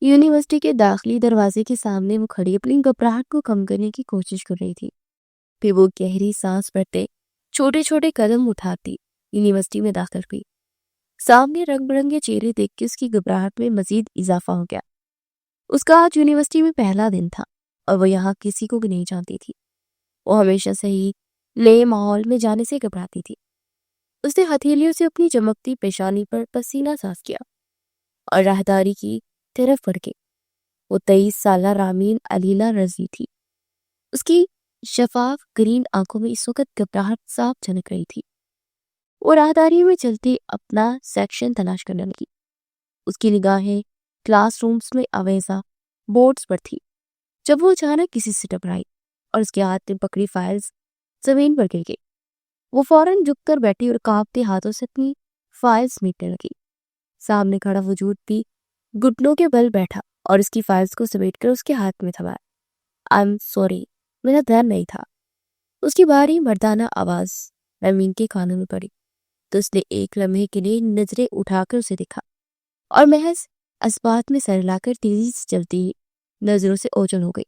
University کے داخلی دروازے کے سامنے وہ کھڑی اپنی گھبراہٹ کو کم کرنے کی کوشش کر رہی تھی۔ پھر وہ گہری سانس بھرتے چھوٹے چھوٹے قدم اٹھاتی یونیورسٹی میں داخل ہوئی۔ سامنے رنگ برنگے چہرے دیکھ کے اس کی گھبراہٹ میں مزید اضافہ ہو گیا۔ اس کا آج یونیورسٹی میں پہلا دن تھا اور وہ یہاں کسی کو بھی نہیں جانتی تھی۔ وہ ہمیشہ سے ہی نئے ماحول میں جانے سے گھبراتی تھی۔ اس نے ہتھیلیوں سے اپنی چمکتی پیشانی پر پسینہ ساز کیا اور راہداری کی طرف بڑھ گئی۔ وہ 23 سالہ رامین علیلہ رضی تھی۔ اس کی شفاف گرین آنکھوں میں اس وقت گھبراہٹ صاف جھلک رہی تھی۔ وہ راہداری میں چلتے اپنا سیکشن تلاش کرنے لگی۔ اس کی نگاہیں کلاس رومز میں آویزاں بورڈز پر تھی جب وہ اچانک کسی سے ٹکرائی اور اس کے ہاتھ میں پکڑی فائلز زمین پر گر گئی۔ وہ فوراً جھک کر بیٹھی اور کانپتے ہاتھوں سے اپنی فائلز سمیٹنے لگی۔ سامنے کھڑا وجود بھی گھٹنوں کے بل بیٹھا اور اس کی فائلز کو سمیٹ کر اس کے ہاتھ میں تھمایا۔ آئی ایم سوری، میرا دھیان نہیں تھا۔ اس کی بھاری مردانہ آواز رامین کے کانوں میں پڑی تو اس نے ایک لمحے کے لیے نظریں اٹھا کر اسے دیکھا اور محض اسبات میں سر لا کر تیزی سے چلتی نظروں سے اوجھل ہو گئی،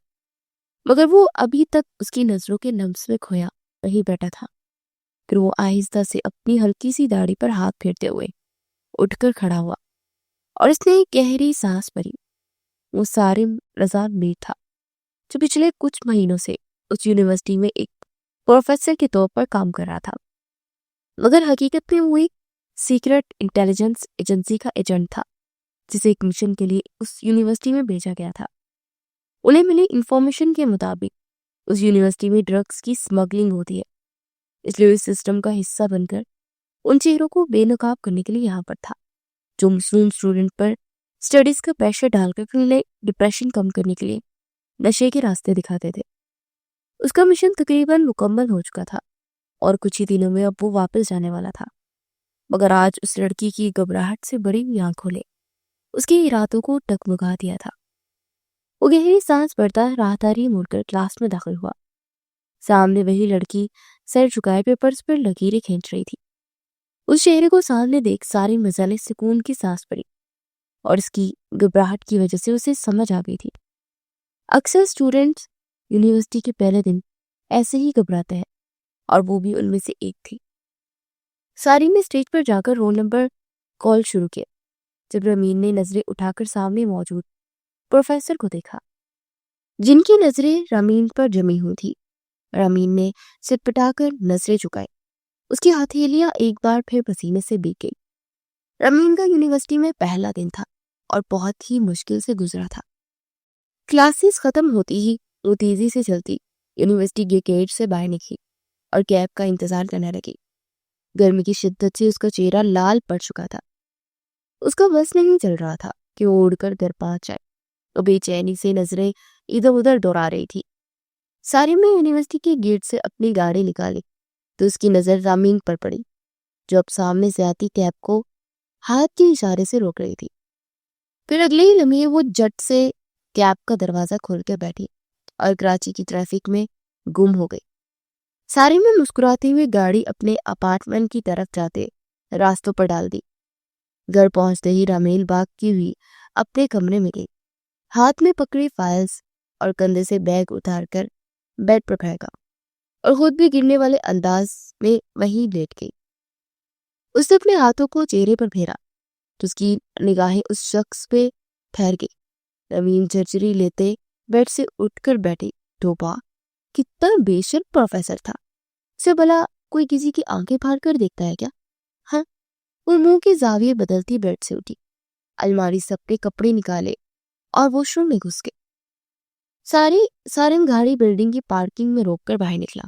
مگر وہ ابھی تک اس کی نظروں کے لمس میں کھویا وہی بیٹھا تھا۔ پھر وہ آہستہ سے اپنی ہلکی سی داڑھی پر ہاتھ پھیرتے ہوئے اٹھ کر کھڑا ہوا اور اس نے ایک گہری سانس بھری۔ وہ سارم رضا میر تھا جو پچھلے کچھ مہینوں سے اس یونیورسٹی میں ایک پروفیسر کے طور پر کام کر رہا تھا، مگر حقیقت میں وہ ایک سیکرٹ انٹیلیجنس ایجنسی کا ایجنٹ تھا جسے ایک مشن کے لیے اس یونیورسٹی میں بھیجا گیا تھا۔ انہیں ملی انفارمیشن کے مطابق اس یونیورسٹی میں ڈرگز کی سمگلنگ ہوتی ہے، اس لیے اس سسٹم کا حصہ بن کر ان چہروں کو بے نقاب کرنے کے لیے یہاں پر تھا جو مصنون اسٹوڈنٹ پر اسٹڈیز کا پریشر ڈال کر پھر انہیں ڈپریشن کم کرنے کے لیے نشے کے راستے دکھاتے تھے۔ اس کا مشن تقریباً مکمل ہو چکا تھا اور کچھ ہی دنوں میں اب وہ واپس جانے والا تھا، مگر آج اس لڑکی کی گھبراہٹ سے بڑی ہوئی آنکھوں نے اس کے ارادوں کو ڈگمگا دیا تھا۔ وہ گہری سانس بھرتا راہداری مڑ کر کلاس میں داخل ہوا۔ سامنے وہی لڑکی سر جھکائے پیپرز پر لکیریں کھینچ رہی تھی۔ اس چہرے کو سامنے دیکھ ساری مزالے سکون کی سانس پڑی اور اس کی گھبراہٹ کی وجہ سے اسے سمجھ آ گئی تھی۔ اکثر اسٹوڈنٹس یونیورسٹی کے پہلے دن ایسے ہی گھبراتے ہیں اور وہ بھی ان میں سے ایک تھی۔ ساری نے اسٹیج پر جا کر رول نمبر کال شروع کیا جب رامین نے نظریں اٹھا کر سامنے موجود پروفیسر کو دیکھا جن کی نظریں رامین پر جمی ہوئی تھی۔ رامین نے سر پٹا کر نظریں جھکائی۔ اس کی ہتھیلیاں ایک بار پھر پسینے سے بھیگ گئی۔ رامین کا یونیورسٹی میں پہلا دن تھا اور بہت ہی مشکل سے گزرا تھا۔ کلاسز ختم ہوتی ہی وہ تیزی سے چلتی یونیورسٹی کے گیٹ سے باہر نکلی اور کیب کا انتظار کرنے لگی۔ گرمی کی شدت سے اس کا چہرہ لال پڑ چکا تھا۔ اس کا بس نہیں چل رہا تھا کہ وہ اڑ کر گھر پہنچ جائے۔ وہ بے چینی سے نظریں ادھر ادھر دوڑا رہی تھی۔ سارم نے یونیورسٹی کے گیٹ سے اپنی گاڑی نکالی تو اس کی نظر رامین پر پڑی جو اب سامنے سے آتی کیب کو ہاتھ کے اشارے سے روک رہی تھی۔ پھر اگلے ہی لمحے وہ جٹ سے کیب کا دروازہ کھول کے بیٹھی اور کراچی کی ٹریفک میں گم ہو گئی۔ سارم نے مسکراتے ہوئے گاڑی اپنے اپارٹمنٹ کی طرف جاتے راستوں پر ڈال دی۔ گھر پہنچتے ہی رامین بھاگتی ہوئی اپنے کمرے میں گئی، ہاتھ میں پکڑی فائلز اور کندھے سے بیگ اتار کر بیڈ پر پھینکا اور خود بھی گرنے والے انداز میں وہیں لیٹ گئی۔ اس نے اپنے ہاتھوں کو چہرے پر پھیرا تو اس کی نگاہیں اس شخص پہ ٹھہر گئی۔ رامین جھرجھری لیتے بیڈ سے اٹھ کر بیٹھی۔ توبہ، کتنا بے شرم پروفیسر تھا، اسے بھلا کوئی کسی کی آنکھیں پھاڑ کر دیکھتا ہے کیا؟ ہاں، وہ منہ کے زاویے بدلتی بیڈ سے اٹھی، الماری سے اپنے کپڑے نکالے اور واش روم میں گھس گئے۔ سارم گاڑی بلڈنگ کی پارکنگ میں روک کر باہر نکلا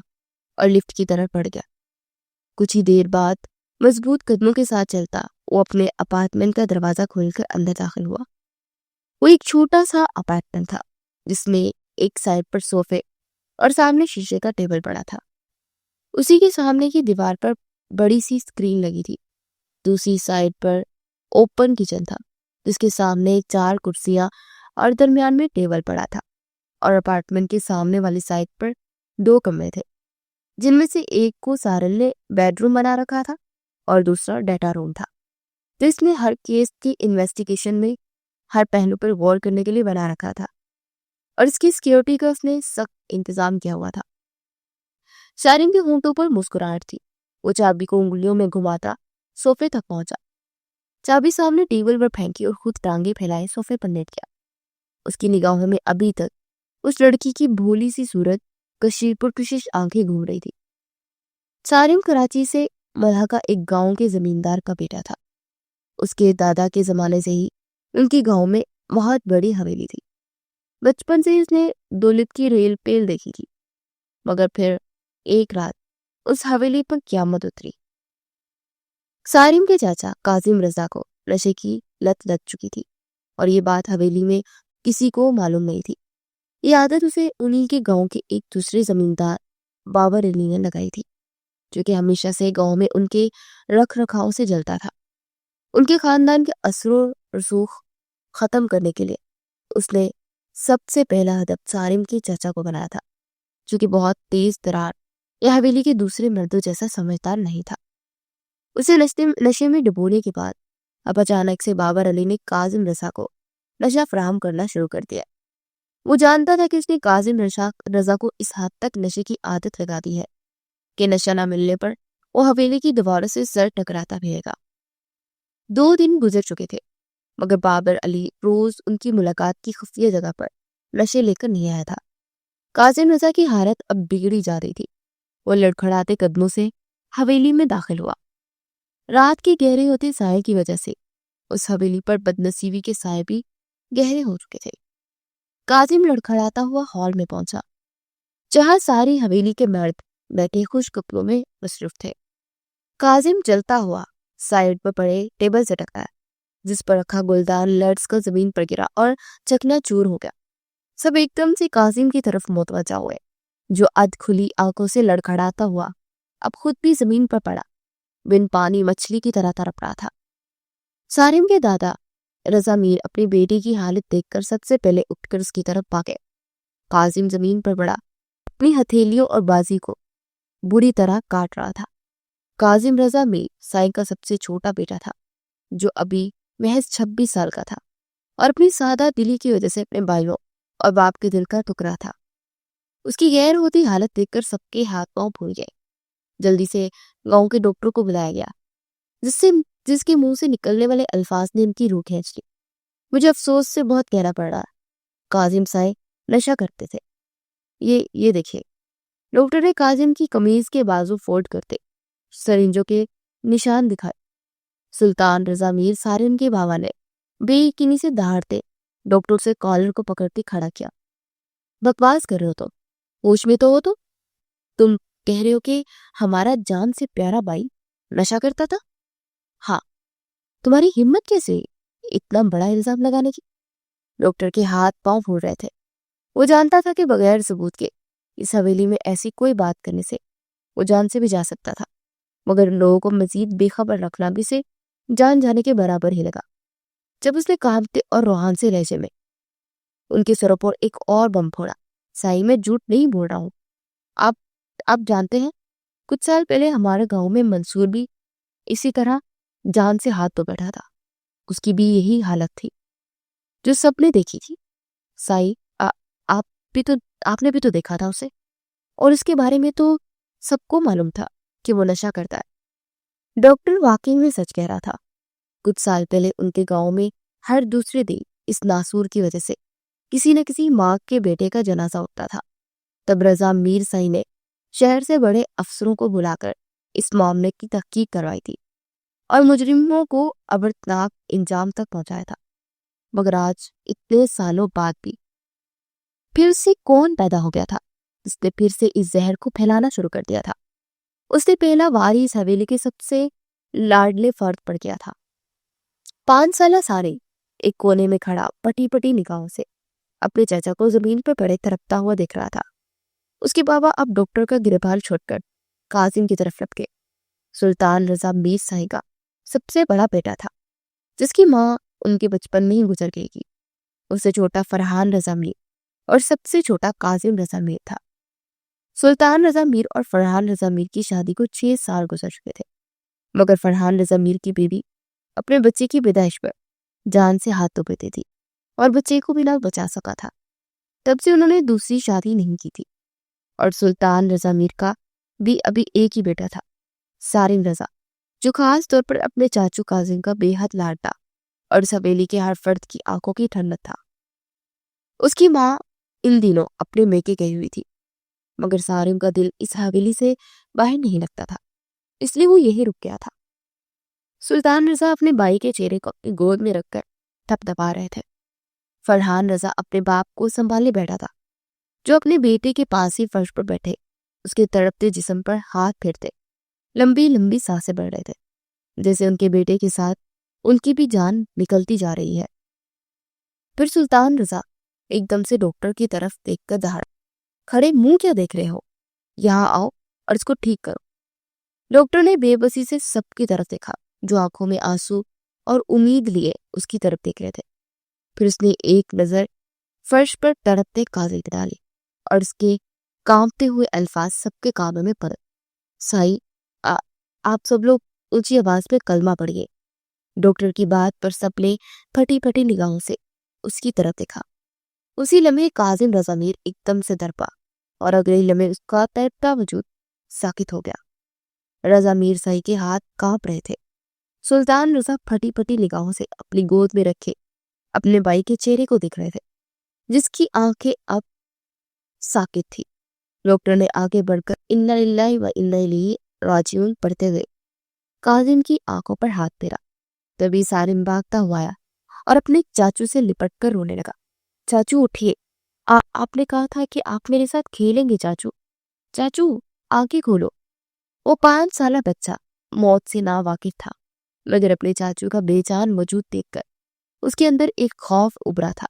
اور لفٹ کی طرف بڑھ گیا۔ کچھ ہی دیر بعد مضبوط قدموں کے ساتھ چلتا وہ اپنے اپارٹمنٹ کا دروازہ کھول کر اندر داخل ہوا۔ وہ ایک چھوٹا سا اپارٹمنٹ تھا جس میں ایک سائڈ پر صوفے اور سامنے شیشے کا ٹیبل پڑا تھا۔ اسی کے سامنے کی دیوار پر بڑی سی اسکرین لگی تھی۔ دوسری سائڈ پر اوپن کچن تھا جس کے سامنے 4 کرسیاں اور درمیان میں ٹیبل پڑا تھا، اور اپارٹمنٹ کے سامنے والی سائڈ پر 2 کمرے تھے جن میں سے ایک کو سارل نے بیڈ روم بنا رکھا تھا اور دوسرا ڈیٹا روم تھا، تو اس نے ہر کیس کی انویسٹیگیشن میں ہر پہلو پر غور کرنے کے لیے بنا رکھا تھا اور اس کی سیکیورٹی کا اس نے سخت انتظام کیا ہوا تھا۔ سارم کے ہونٹوں پر مسکراہٹ تھی۔ وہ چابی کو انگلیوں میں گھماتا صوفے تک پہنچا، چابی سامنے ٹیبل پر پھینکی اور خود ٹانگیں پھیلائے صوفے پر لیٹ گیا۔ اس کی نگاہوں میں ابھی تک اس لڑکی کی بھولی سی صورت، کشیر پرکشش آنکھیں گھوم رہی تھی۔ سارم کراچی سے ملحقہ ایک گاؤں کے زمیندار کا بیٹا تھا۔ اس کے دادا کے زمانے سے ہی ان کی گاؤں میں بہت بڑی حویلی تھی۔ بچپن سے اس نے دولت کی ریل پیل دیکھی تھی، مگر پھر ایک رات اس حویلی پر قیامت اتری۔ سارم کے چاچا کاظم رضا کو نشے کی لت لگ چکی تھی اور یہ بات حویلی میں کسی کو معلوم نہیں تھی۔ یہ عادت اسے انہی کے گاؤں کے ایک دوسرے زمیندار بابر علی نے لگائی تھی، جو کہ ہمیشہ سے گاؤں میں ان کے رکھ رکھاؤ سے جلتا تھا۔ ان کے خاندان کے اثر و رسوخ ختم کرنے کے لیے اس نے سب سے پہلا ہدف سارم کے چاچا کو بنایا تھا، جو کہ بہت تیز ترار یا حویلی کے دوسرے مردوں جیسا سمجھدار نہیں تھا۔ اسے نشے میں ڈبونے کے بعد اب اچانک سے بابر علی نے کاظم رضا کو نشہ فراہم کرنا شروع کر دیا۔ وہ جانتا تھا کہ اس نے کاظم رضا کو اس حد تک نشے کی عادت لگا دی ہے کہ نشہ نہ ملنے پر وہ حویلی کی دیواروں سے سر ٹکراتا پھرے گا۔ 2 دن گزر چکے تھے، مگر بابر علی روز ان کی ملاقات کی خفیہ جگہ پر نشے لے کر نہیں آیا تھا۔ کاظم رضا کی حالت اب بگڑی جا رہی تھی۔ وہ لڑکھڑاتے قدموں سے حویلی میں داخل ہوا۔ رات کے گہرے ہوتے سائے کی وجہ سے اس حویلی پر بدنصیبی کے سائے بھی گہرے ہو چکے تھے۔ کاظم لڑکھڑاتا ہوا ہال میں پہنچا، جہاں ساری حویلی کے مرد بیٹھے خوش کپڑوں میں مصروف تھے۔ کاظم چلتا ہوا سائڈ پر پڑے ٹیبل سے ٹکرایا، جس پر رکھا گلدان لرز کر زمین پر گرا اور چکنا چور ہو گیا۔ سب ایک دم سے کاظم کی طرف متوجہ ہوئے، جو ادھ کھلی آنکھوں سے لڑکھڑاتا ہوا اب خود بھی زمین پر پڑا، بن پانی مچھلی کی طرح تڑپ رہا تھا۔ سارم کے دادا رضا میر اپنی بیٹی کی حالت دیکھ کر سب سے پہلے اٹھ کر اس کی طرف بھاگے۔ کاظم زمین پر پڑا اپنی ہتھیلیوں اور بازی کو بری طرح کاٹ رہا تھا۔ کاظم رضا میر سائیں کا سب سے چھوٹا بیٹا تھا، جو ابھی محض 26 سال کا تھا اور اپنی سادہ دلی کی وجہ سے اپنے بھائیوں اور باپ کے دل کا ٹکڑا تھا۔ اس کی غیر ہوتی حالت دیکھ کر سب کے ہاتھ پاؤں پھول گئے۔ جلدی سے گاؤں کے ڈاکٹر کو بلایا گیا، جس کے منہ سے نکلنے والے الفاظ نے ان کی روح کھینچ لی۔ مجھے افسوس سے بہت کہنا پڑ رہا، کاظم سائیں نشہ کرتے تھے۔ یہ دیکھیے۔ ڈاکٹر نے کاظم کی قمیض کے بازو فولڈ کرتے سرنجوں کے نشان دکھائے۔ سلطان رضا میر سارم کے بابا نے بے یقینی سے دہاڑتے ڈاکٹر سے کالر کو پکڑتے کھڑا کیا۔ بکواس کر رہے ہو تم؟ ہوش میں تو ہو تم کہہ رہے ہو کہ ہمارا جان سے پیارا بھائی نشہ کرتا تھا؟ ہاں، تمہاری ہمت کیسے اتنا بڑا الزام لگانے کی؟ ڈاکٹر کے ہاتھ پاؤں پھول رہے تھے۔ وہ جانتا تھا کہ بغیر ثبوت کے اس حویلی میں ایسی کوئی بات کرنے سے وہ جان سے بھی جا سکتا تھا، مگر لوگوں کو مزید بے خبر رکھنا بھی سے جان جانے کے برابر ہی لگا جب اس نے کانپتے اور روحان سے لہجے میں ان کے سروں پر ایک اور بم پھوڑا۔ سائی، میں جھوٹ نہیں بول رہا ہوں۔ آپ جانتے ہیں، کچھ سال پہلے ہمارے گاؤں میں منصور بھی اسی طرح جان سے ہاتھ دھو بیٹھا تھا۔ اس کی بھی یہی حالت تھی جو سب نے دیکھی تھی۔ سائی، آپ نے بھی تو دیکھا تھا اسے، اور اس کے بارے میں تو سب کو معلوم تھا کہ وہ نشہ کرتا ہے۔ ڈاکٹر واقعی میں سچ کہہ رہا تھا۔ کچھ سال پہلے ان کے گاؤں میں ہر دوسرے دن اس ناسور کی وجہ سے کسی نہ کسی ماں کے بیٹے کا جنازہ اٹھتا تھا۔ تب رضا میر سائی نے شہر سے بڑے افسروں کو بلا کر اس معاملے کی تحقیق کروائی تھی اور مجرموں کو ابرتناک انجام تک پہنچایا تھا، مگر آج اتنے سالوں بعد بھی پھر سے کون پیدا ہو گیا تھا جس نے پھر سے اس زہر کو پھیلانا شروع کر دیا تھا؟ اس سے پہلا واری اس حویلی کے سب سے لاڈلے فرد پڑ گیا تھا۔ 5 سالہ سارے ایک کونے میں کھڑا پٹی پٹی نگاہوں سے اپنے چاچا کو زمین پر پڑے تڑپتا ہوا دیکھ رہا تھا۔ اس کے بابا اب ڈاکٹر کا گربال چھوڑ کر کاظم کی طرف لپکے۔ سلطان رضا میر سائی کا سب سے بڑا بیٹا تھا، جس کی ماں ان کے بچپن میں ہی گزر گئی تھی۔ اس سے چھوٹا فرحان رضا میر اور سب سے چھوٹا کاظم رضا میر تھا۔ سلطان رضا میر اور فرحان رضا میر کی شادی کو 6 سال گزر چکے تھے، مگر فرحان رضا میر کی بیوی اپنے بچے کی پیدائش پر جان سے ہاتھ دھو بیتی تھی۔ اور بچے کو بھی نہ بچا سکا تھا۔ تب سے انہوں نے دوسری شادی نہیں کی تھی، اور سلطان رضا میر کا بھی ابھی ایک ہی بیٹا تھا، سارم رضا، جو خاص طور پر اپنے چاچو کاظم کا بے حد لاڈلا اور اس حویلی کے ہر فرد کی آنکھوں کی ٹھنڈک تھا۔ اس کی ماں ان دنوں اپنے میکے گئی ہوئی تھی، مگر سارم کا دل اس حویلی سے باہر نہیں لگتا تھا، اس لیے وہ یہی رک گیا تھا۔ سلطان رضا اپنے بھائی کے چہرے کو اپنی گود میں رکھ کر تھپ تھپا رہے تھے۔ فرحان رضا اپنے باپ کو سنبھالے بیٹھا تھا، جو اپنے بیٹے کے پاس ہی فرش پر بیٹھے اس کے تڑپتے جسم پر ہاتھ پھیرتے لمبی لمبی سانسیں بڑھ رہے تھے، جیسے ان کے بیٹے کے ساتھ ان کی بھی جان نکلتی جا رہی ہے۔ پھر سلطان رضا ایک دم سے ڈاکٹر کی طرف دیکھ کر دہڑا، کھڑے منہ کیا دیکھ رہے ہو، یہاں آؤ اور اس کو ٹھیک کرو۔ ڈاکٹر نے بے بسی سے سب کی طرف دیکھا، جو آنکھوں میں آنسو اور امید لیے اس کی طرف دیکھ رہے تھے۔ پھر اس نے ایک نظر فرش پر تڑپتے کاظم پہ ڈالی اور اس کے کانپتے ہوئے الفاظ سب کے کانوں میں پڑے، سائی آپ سب لوگ اونچی آواز میں کلمہ پڑھیے۔ ڈاکٹر کی بات پر سب نے پھٹی پھٹی نگاہوں سے اس کی طرف دیکھا۔ اسی لمحے کاظم رضا میر ایک دم سے درپا اور اگلے لمحے اس کا تڑپتا وجود ساکت ہو گیا۔ رضا میر سائی کے ہاتھ کانپ رہے تھے۔ سلطان رضا پھٹی پھٹی نگاہوں سے اپنی گود میں رکھے اپنے بھائی کے چہرے کو دیکھ رہے تھے، جس کی آنکھیں اب ساکت تھی۔ ڈاکٹر نے آگے بڑھ کر انا للہ و انا الیہ راجعون پڑھتے ہوئے کاظم کی آنکھوں پر ہاتھ پھیرا۔ تبھی سارم بھاگتا ہوا آیا اور اپنے چاچو سے لپٹ کر رونے لگا۔ چاچو اٹھیے، آپ نے کہا تھا کہ آپ میرے ساتھ کھیلیں گے چاچو، چاچو آنکھیں کھولو۔ وہ 5 سالہ بچہ موت سے نا واقف تھا، مگر اپنے چاچو کا بے جان وجود دیکھ کر اس کے اندر ایک خوف ابھرا تھا۔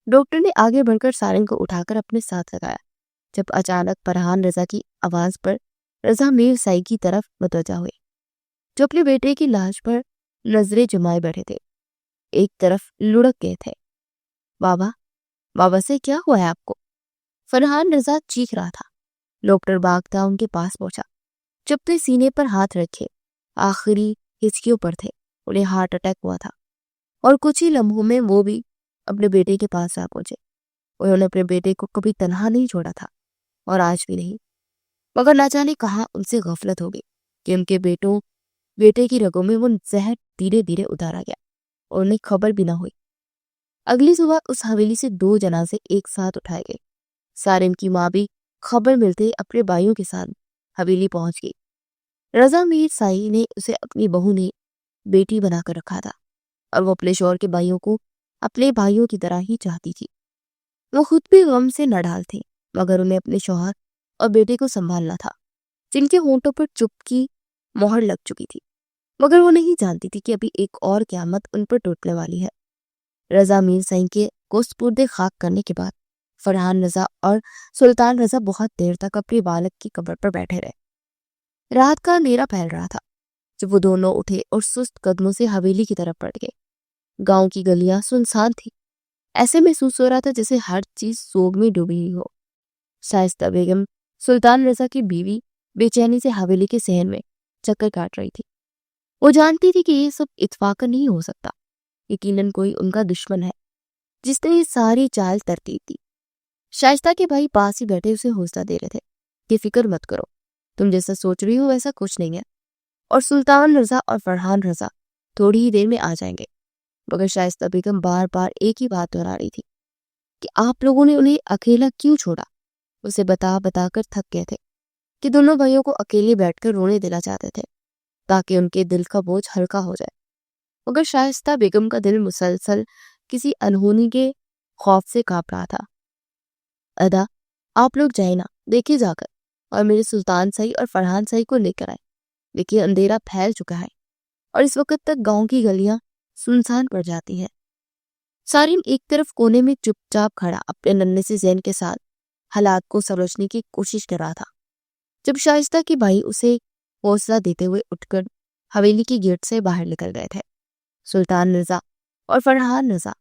ڈاکٹر نے آگے بڑھ کر سارم کو اٹھا کر اپنے ساتھ لگایا، جب اچانک فرحان رضا کی آواز پر رضا میر سائی کی طرف متوجہ ہوئے، جو اپنے بیٹے کی لاش پر نظریں جمائے بیٹھے تھے، ایک طرف لڑک گئے تھے۔ بابا سے کیا ہوا ہے آپ کو؟ فرحان رضا چیخ رہا تھا۔ ڈاکٹر بھاگتا ان کے پاس پہنچا، جب تو سینے پر ہاتھ رکھے آخری ہچکیوں پر تھے، انہیں ہارٹ اٹیک ہوا تھا، اور کچھ ہی لمحوں میں وہ بھی اپنے بیٹے کے پاس آ پہنچے۔ انہوں نے اپنے بیٹے کو کبھی تنہا نہیں چھوڑا تھا، اور آج بھی نہیں، مگر نہ جانے کہاں ان سے غفلت ہو گئی کہ ان کے بیٹے کی رگوں میں وہ زہر دھیرے دھیرے اتارا گیا اور انہیں خبر بھی نہ ہوئی۔ اگلی صبح اس حویلی سے 2 جنازے ایک ساتھ اٹھائے گئے۔ سارم کی ماں بھی خبر ملتے اپنے بھائیوں کے ساتھ حویلی پہنچ گئی۔ رضا میر سائی نے اسے اپنی بہو نے بیٹی بنا کر رکھا تھا، اور وہ اپنے شوہر کے بھائیوں کو اپنے بھائیوں کی طرح ہی چاہتی تھی۔ وہ خود بھی غم سے نڈال تھی، مگر انہیں اپنے شوہر اور بیٹے کو سنبھالنا تھا، جن کے ہونٹوں پر چپ کی مہر لگ چکی تھی، مگر وہ نہیں جانتی تھی کہ ابھی ایک اور قیامت ان پر ٹوٹنے والی ہے۔ رضا میر سائی کے کو سپرد خاک کرنے کے بعد فرحان رضا اور سلطان رضا بہت دیر تک اپنی والد کی قبر پر بیٹھے رہے۔ رات کا اندھیرا پھیل رہا تھا جب وہ دونوں اٹھے اور سست قدموں سے حویلی کی طرف بڑھ گئے۔ گاؤں کی گلیاں سنسان تھی، ایسے محسوس ہو رہا تھا جیسے ہر چیز سوگ میں ڈوبی ہوئی ہو۔ شائستہ بیگم، سلطان رضا کی بیوی، بے چینی سے حویلی کے صحن میں چکر کاٹ رہی تھی۔ وہ جانتی تھی کہ یہ سب اتفاقاً نہیں ہو سکتا، یقیناً کوئی ان کا دشمن ہے جس نے یہ ساری چال ترتیب دی۔ شائستہ کے بھائی پاس ہی بیٹھے اسے حوصلہ دے رہے تھے کہ فکر مت کرو، تم جیسا سوچ رہی ہو ویسا کچھ نہیں ہے، اور سلطان رضا اور فرحان رضا تھوڑی ہی دیر میں آ جائیں گے۔ مگر شائستہ بیگم بار بار ایک ہی بات دہرا رہی تھی کہ آپ لوگوں نے انہیں اکیلا کیوں چھوڑا۔ اسے بتا بتا کر تھک گئے تھے کہ دونوں بھائیوں کو اکیلے بیٹھ کر رونے دینا چاہتے تھے تاکہ ان کے دل کا بوجھ ہلکا ہو جائے، مگر شائستہ بیگم کا دل مسلسل کسی انہونی کے خوف سے کانپ رہا تھا۔ ادا، آپ لوگ جائیں نا، دیکھیے جا کر، اور میرے سلطان سائی اور فرحان سائی کو لے کر آئے۔ دیکھیے اندھیرا پھیل چکا ہے اور اس وقت تک گاؤں کی گلیاں سنسان پڑ جاتی ہیں۔ سارم ایک طرف کونے میں چپ چاپ کھڑا اپنے ننھے سے ذہن کے ساتھ حالات کو سمجھنے کی کوشش کر رہا تھا، جب شائستہ کے بھائی اسے حوصلہ دیتے ہوئے اٹھ کر حویلی کی گیٹ سے باہر نکل گئے تھے۔ سلطان رضا اور فرحان رضا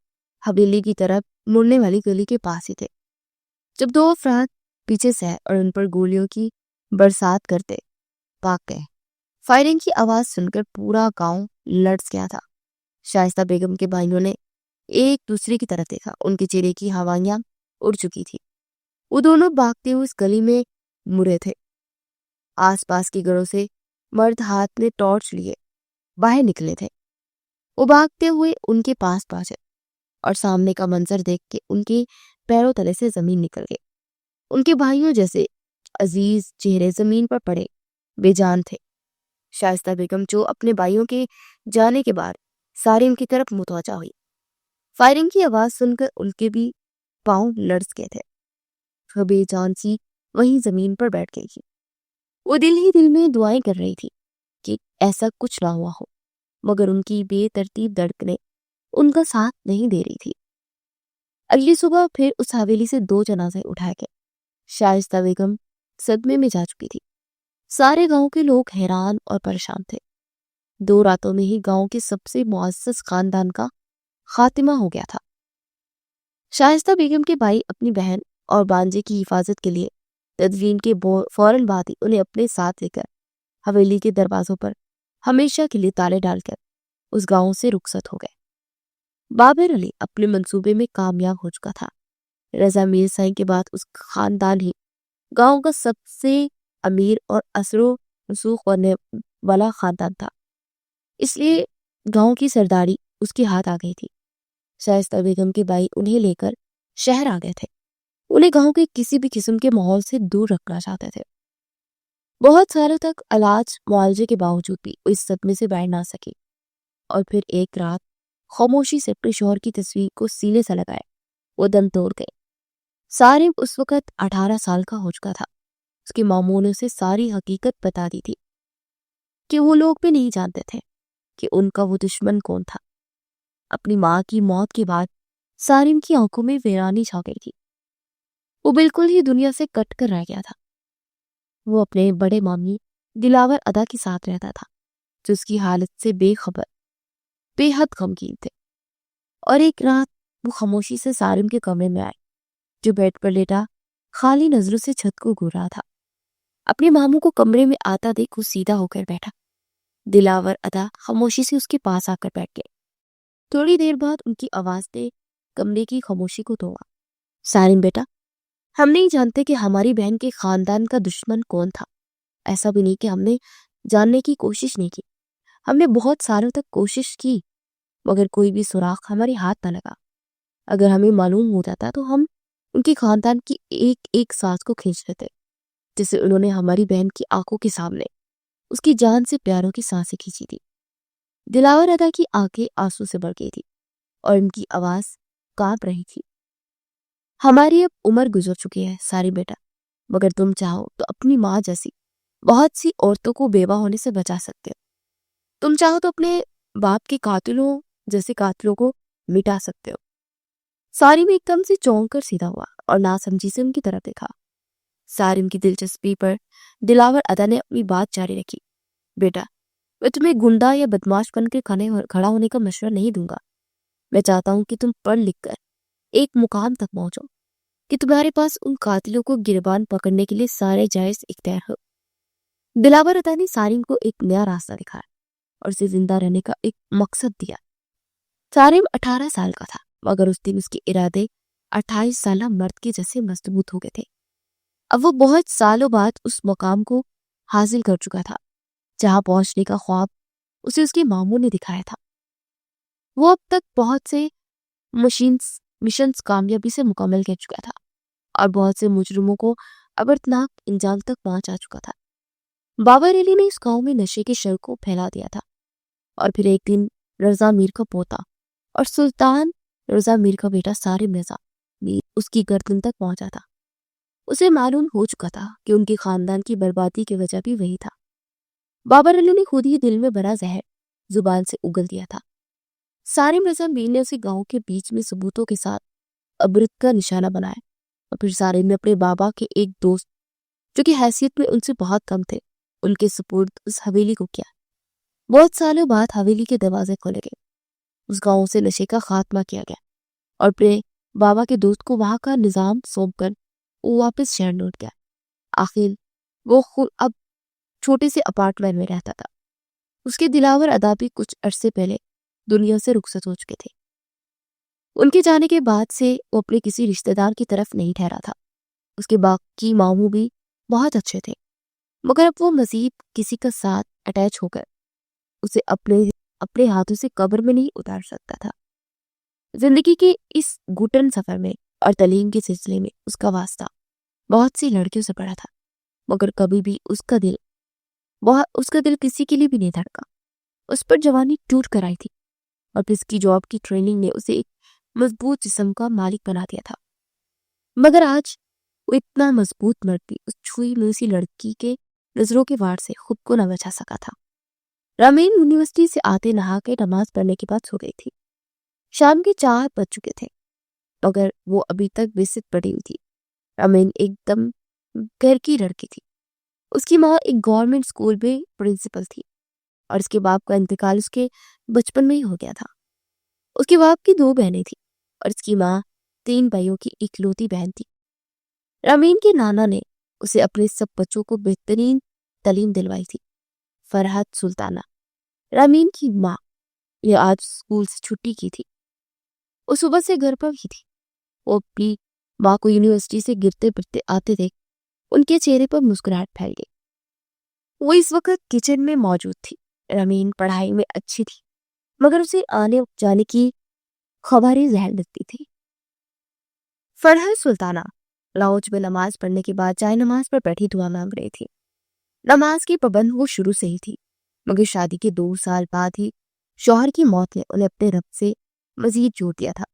حویلی کی طرف مڑنے والی گلی کے پاس ہی تھے جب 2 افراد پیچھے سے اور ان پر گولیوں کی برسات کرتے بھاگ گئے۔ فائرنگ کی آواز سن کر پورا گاؤں لرز گیا تھا۔ شائستہ بیگم کے بھائیوں نے ایک دوسرے کی طرف دیکھا۔ ان کے چہرے کی ہوائیاں اڑ چکی تھی۔ وہ دونوں بھاگتے ہوئے اس گلی میں مڑے تھے۔ آس پاس کے گھروں سے مرد ہاتھ میں ٹارچ لیے باہر نکلے تھے۔ وہ بھاگتے ہوئے ان کے پاس پہنچے اور سامنے کا منظر دیکھ کے ان کے پیروں تلے سے زمین نکل گئی۔ ان کے بھائیوں جیسے عزیز چہرے زمین پر پڑے بے جان تھے۔ شائستہ بیگم جو اپنے بھائیوں کے جانے کے بعد سارم کی طرف متوجہ ہوئی۔ فائرنگ کی آواز سن کر ان کے بھی پاؤں لرز گئے تھے۔ وہ بے جان سی وہیں زمین پر بیٹھ گئی تھی۔ وہ دل ہی دل میں دعائیں کر رہی تھی کہ ایسا کچھ نہ ہوا ہو، مگر ان کی بے ترتیب دھڑکنیں ان کا ساتھ نہیں دے رہی تھی۔ اگلی صبح پھر اس حویلی سے 2 جنازے اٹھائے گئے۔ شائستہ بیگم صدمے میں جا چکی تھی۔ سارے گاؤں کے لوگ حیران اور پریشان تھے۔ 2 راتوں میں ہی گاؤں کے سب سے معزز خاندان کا خاتمہ ہو گیا تھا۔ شائستہ بیگم کے بھائی اپنی بہن اور بانجے کی حفاظت کے لیے تدفین کے فوراً بعد ہی انہیں اپنے ساتھ لے کر حویلی کے دروازوں پر ہمیشہ کے لیے تالے ڈال کر اس گاؤں سے رخصت ہو گئے۔ بابر علی اپنے منصوبے میں کامیاب ہو چکا تھا۔ رضا میر سائیں کے بعد اس خاندان ہی گاؤں کا سب سے امیر اور اثر و رسوخ ہونے والا خاندان تھا، اس لیے گاؤں کی سرداری اس کے ہاتھ آ گئی تھی۔ شائستہ بیگم کے بھائی انہیں لے کر شہر آ گئے تھے۔ انہیں گاؤں کے کسی بھی قسم کے ماحول سے دور رکھنا چاہتے تھے۔ بہت سالوں تک علاج معالجے کے باوجود بھی وہ اس صدمے سے باہر نہ سکی، اور پھر ایک رات خاموشی سے اپنے شوہر کی تصویر کو سینے سے لگائے وہ دم توڑ گئے۔ سارم اس وقت 18 سال کا ہو چکا تھا۔ اس کے ماموں نے اسے ساری حقیقت بتا دی تھی کہ وہ لوگ بھی نہیں جانتے تھے کہ ان کا وہ دشمن کون تھا۔ اپنی ماں کی موت کے بعد سارم کی آنکھوں میں ویرانی چھا گئی تھی۔ وہ بالکل ہی دنیا سے کٹ کر رہ گیا تھا۔ وہ اپنے بڑے مامی دلاور ادا کے ساتھ رہتا تھا، جو اس کی حالت سے بے خبر بے حد غمگین تھے۔ اور ایک رات وہ خاموشی سے سارم کے کمرے میں آئے، جو بیڈ پر لیٹا خالی نظروں سے چھت کو گھور رہا تھا۔ اپنے ماموں کو کمرے میں آتا دیکھ وہ سیدھا ہو کر بیٹھا۔ دلاور ادا خاموشی سے اس کے پاس آ کر بیٹھ گئے۔ تھوڑی دیر بعد ان کی آواز نے کمرے کی خاموشی کو توڑا۔ سارم بیٹا، ہم نہیں جانتے کہ ہماری بہن کے خاندان کا دشمن کون تھا۔ ایسا بھی نہیں کہ ہم نے جاننے کی کوشش نہیں کی۔ ہم نے بہت سالوں تک کوشش کی، مگر کوئی بھی سراغ ہمارے ہاتھ نہ لگا۔ اگر ہمیں معلوم ہو جاتا تو ہم ان کے خاندان کی ایک ایک سانس کو کھینچ لیتے، جسے انہوں نے ہماری بہن کی آنکھوں کے سامنے اس کی جان سے پیاروں کی سانسیں کھینچی تھی۔ دلاور ادا کی آنکھیں آنسو سے بھر گئی تھی اور ان کی آواز کانپ رہی تھی۔ ہماری اب عمر گزر چکی ہے ساری بیٹا، مگر تم چاہو تو اپنی ماں جیسی بہت سی عورتوں کو بیوہ ہونے سے بچا سکتے ہو۔ تم چاہو تو اپنے باپ کے قاتلوں جیسے قاتلوں کو مٹا سکتے ہو۔ سارم ایک دم سے چونک کر سیدھا ہوا اور ناسمجھی سے ان کی طرف دیکھا۔ سارم کی دلچسپی پر دلاور ادا نے اپنی بات جاری رکھی۔ بیٹا، میں تمہیں گنڈا یا بدماش بن کے کھڑا ہونے کا مشورہ نہیں دوں گا۔ میں چاہتا ہوں کہ تم پڑھ لکھ کر ایک مقام تک پہنچو کہ تمہارے پاس ان قاتلوں کو گربان پکڑنے کے لیے سارے جائز اختیار ہو۔ دلاور ادا نے سارم کو ایک نیا راستہ دکھایا اور اسے زندہ رہنے کا ایک مقصد دیا۔ سارم 18 سال کا تھا، مگر اس دن اس کے ارادے 28 سالہ مرد کے جیسے مضبوط ہو گئے تھے۔ اب وہ بہت سالوں بعد اس مقام کو حاصل کر چکا تھا جہاں پہنچنے کا خواب اسے اس کے ماموں نے دکھایا تھا۔ وہ اب تک بہت سے مشنز کامیابی سے مکمل کر چکا تھا اور بہت سے مجرموں کو ابرتناک انجام تک پہنچا چکا تھا۔ بابر علی نے اس گاؤں میں نشے کے شر کو پھیلا دیا تھا، اور پھر ایک دن رضا میر کا پوتا اور سلطان رضا میر کا بیٹا سارم رضا میر اس کی گردن تک پہنچا تھا۔ اسے معلوم ہو چکا تھا کہ ان کے خاندان کی بربادی کی وجہ بھی وہی تھا۔ بابر علی نے خود ہی دل میں بڑا زہر زبان سے اگل دیا تھا۔ سارم رضا میر نے اسے گاؤں کے بیچ میں ثبوتوں کے ساتھ عبرت کا نشانہ بنایا، اور پھر سارم نے اپنے بابا کے ایک دوست جو کہ حیثیت میں ان سے بہت کم تھے ان کے سپرد اس حویلی کو کیا۔ بہت سالوں بعد حویلی کے دروازے کھولے گئے، اس گاؤں سے نشے کا خاتمہ کیا گیا، اور اپنے بابا کے دوست کو وہاں کا نظام سونپ کر وہ واپس شہر لوٹ گیا۔ آخر وہ خود اب چھوٹے سے اپارٹمنٹ میں رہتا تھا۔ اس کے دلاور ادا بھی کچھ عرصے پہلے دنیا سے رخصت ہو چکے تھے۔ ان کے جانے کے بعد سے وہ اپنے کسی رشتہ دار کی طرف نہیں ٹھہرا تھا۔ اس کے باقی ماموں بھی بہت اچھے تھے، مگر اب وہ مزید کسی کا ساتھ اٹیچ ہو کر اسے اپنے ہاتھوں سے قبر میں نہیں اتار سکتا تھا۔ زندگی کے اس گھٹن سفر میں اور تعلیم کے سلسلے میں اس کا واسطہ بہت سی لڑکیوں سے پڑا تھا، مگر کبھی بھی اس کا دل کسی کے لیے بھی نہیں دھڑکا۔ اس پر جوانی ٹوٹ کر آئی تھی اور پھر اس کی جاب کی ٹریننگ نے اسے ایک مضبوط جسم کا مالک بنا دیا تھا، مگر آج وہ اتنا مضبوط مرد بھی اس چھوئی ہوئی سی لڑکی کے نظروں کے وار سے خود کو نہ بچا سکا تھا۔ رامین یونیورسٹی سے آتے نہا کے نماز پڑھنے کے بعد سو گئی تھی۔ شام کے 4 بج چکے تھے، مگر وہ ابھی تک بے ست پڑی ہوئی تھی۔ رامین ایک دم گھر کی لڑکی تھی۔ اس کی ماں ایک گورنمنٹ اسکول میں پرنسپل تھی اور اس کے باپ کا انتقال اس کے بچپن میں ہی ہو گیا تھا۔ اس کے باپ کی 2 بہنیں تھیں اور اس کی ماں 3 بھائیوں کی اکلوتی بہن تھی۔ رامین کے نانا نے اسے اپنے سب بچوں کو بہترین تعلیم دلوائی تھی۔ فرحت سلطانہ، رامین کی ماں، یہ آج اسکول سے چھٹی کی تھی۔ وہ صبح سے گھر پر ہی تھی۔ وہ اپنی ماں کو یونیورسٹی سے گرتے پڑتے آتے دیکھ ان کے چہرے پر مسکراہٹ پھیل گئی۔ وہ اس وقت کچن میں موجود تھی۔ رامین پڑھائی میں اچھی تھی، مگر اسے آنے جانے کی خبریں زہر لگتی تھی۔ فرحت سلطانہ لاؤنج میں نماز پڑھنے کے بعد جائے نماز پر بیٹھی دعا مانگ رہی تھی۔ نماز کی پابند وہ شروع سے ہی تھی، مگر شادی کے 2 سال بعد ہی شوہر کی موت نے انہیں اپنے رب سے مزید جوڑ دیا تھا۔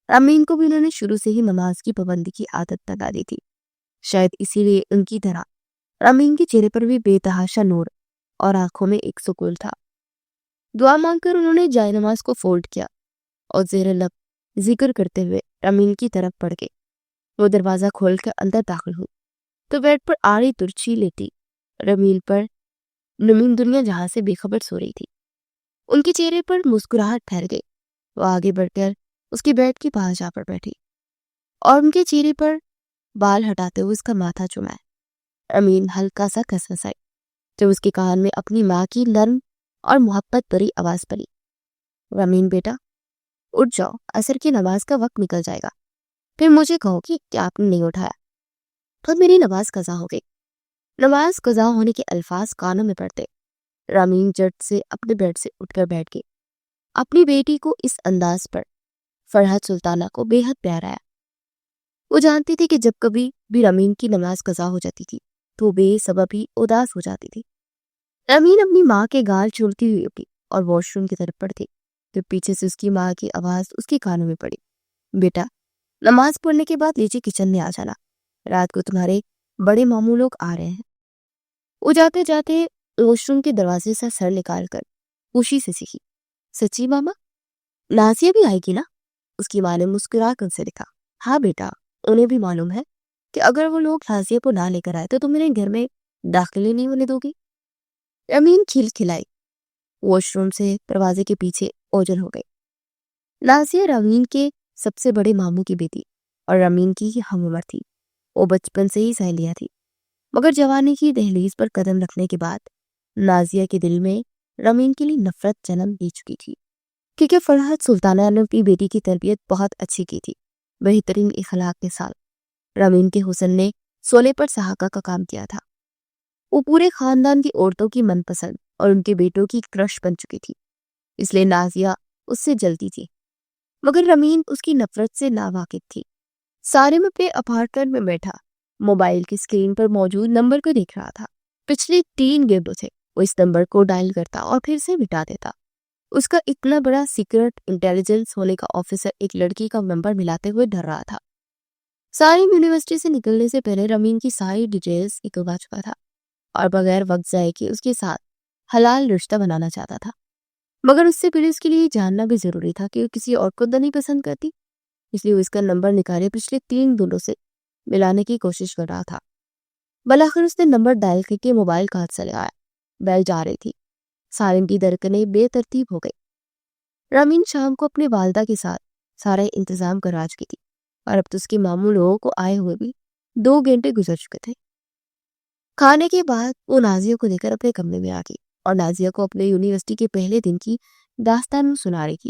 رامین کو بھی انہوں نے شروع سے ہی نماز کی پابندی کی عادت لگا دی تھی۔ شاید اسی لیے ان کی طرح رامین کے چہرے پر بھی بے تحاشا نور اور آنکھوں میں ایک سکون تھا۔ دعا مانگ کر انہوں نے جائے نماز کو فولڈ کیا اور زیر لب ذکر کرتے ہوئے رامین کی طرف بڑھ گئے۔ وہ دروازہ کھول کر اندر داخل ہوئی تو بیڈ پر آڑی ترچھی لیٹی رمین دنیا جہاں سے بے خبر سو رہی تھی۔ ان کے چہرے پر مسکراہٹ پھیل گئی۔ وہ آگے بڑھ کر اس کے بیڈ کے پاس جا پر بیٹھی اور ان کے چہرے پر بال ہٹاتے ہوئے اس کا ماتھا چومایا۔ رمین ہلکا سا کھسکھسائی جب اس کے کان میں اپنی ماں کی نرم اور محبت بھری آواز پڑی، رمین بیٹا اٹھ جاؤ، عصر کی نماز کا وقت نکل جائے گا، پھر مجھے کہو کہ آپ نے نہیں اٹھایا تو میری نماز قضا ہو گئی۔ نماز قضا ہونے کے الفاظ کانوں میں پڑتے رامین جٹ سے اپنے بیڈ سے اٹھ کر بیٹھ گئی۔ اپنی بیٹی کو اس انداز پر فرحت سلطانہ کو بے حد پیار آیا۔ وہ جانتی تھی کہ جب کبھی بھی رامین کی نماز قضا ہو جاتی تھی تو بے سبب ہی اداس ہو جاتی تھی۔ رامین اپنی ماں کے گال چومتی ہوئی اٹھی اور واش روم کی طرف بڑھی تو پیچھے سے اس کی ماں کی آواز اس کے کانوں میں پڑی، بیٹا نماز پڑھنے کے بعد نیچے کچن میں آ جانا، رات کو تمہارے بڑے ماموں لوگ آ رہے ہیں۔ وہ جاتے جاتے واش روم کے دروازے سے سر نکال کر خوشی سے سیکھی، سچی ماما؟ نازیہ بھی آئے گی نا؟ اس کی ماں نے مسکرا کر سے لکھا، ہاں بیٹا، انہیں بھی معلوم ہے کہ اگر وہ لوگ نازیہ کو نہ لے کر آئے تو تم میرے گھر میں داخلے نہیں ہونے دو گی۔ رامین کھل کھلائی واش روم سے دروازے کے پیچھے اوجل ہو گئی۔ نازیہ رامین کے سب سے بڑے ماموں کی بیٹی اور رامین کی ہم عمر تھی۔ وہ بچپن سے ہی سہیلیاں تھی، مگر جوانی کی دہلیز پر قدم رکھنے کے بعد نازیہ کے دل میں رامین کے لیے نفرت جنم لے چکی تھی، کیونکہ فرحت سلطانہ نے اپنی بیٹی کی تربیت بہت اچھی کی تھی، بہترین اخلاق کے ساتھ۔ رامین کے حسن نے سولے پر سہاگا کا کام کیا تھا۔ وہ پورے خاندان کی عورتوں کی من پسند اور ان کے بیٹوں کی کرش بن چکی تھی، اس لیے نازیہ اس سے جلتی تھی، مگر رامین اس کی نفرت سے ناواقف تھی۔ سارے میں اپنے اپارٹمنٹ میں بیٹھا موبائل کی اسکرین پر موجود نمبر کو دیکھ رہا تھا۔ پچھلے 3 گھنٹوں سے وہ اس نمبر کو ڈائل کرتا اور پھر سے مٹا دیتا۔ اس کا اتنا بڑا سیکرٹ انٹیلیجنس ہونے کا آفیسر ایک لڑکی کا نمبر ملاتے ہوئے ڈر رہا تھا۔ سالم یونیورسٹی سے نکلنے سے پہلے رامین کی ساری ڈیٹیلز نکلوا چکا تھا اور بغیر وقت ضائع کیے اس کے ساتھ حلال رشتہ بنانا چاہتا تھا، مگر اس سے پہلے اس کے لیے جاننا بھی ضروری تھا کہ وہ کسی اور کو تو نہیں پسند کرتی، اس لیے وہ اس کا نمبر نکالے پچھلے 3 دنوں سے ملانے کی کوشش کر رہا تھا۔ بلاخر اس نے نمبر ڈائل کر کے موبائل کا ہاتھ سے لگایا۔ بیل جا رہی تھی، سالم کی دھڑکنیں بے ترتیب ہو گئی۔ رامین شام کو اپنی والدہ کے ساتھ سارا انتظام کرا چکی تھی اور اب تو اس کے ماموں لوگوں کو آئے ہوئے بھی 2 گھنٹے گزر چکے تھے۔ کھانے کے بعد وہ نازیہ کو لے کر اپنے کمرے میں آ گئی اور نازیہ کو اپنے یونیورسٹی کے پہلے دن کی داستان سنا رہی تھی۔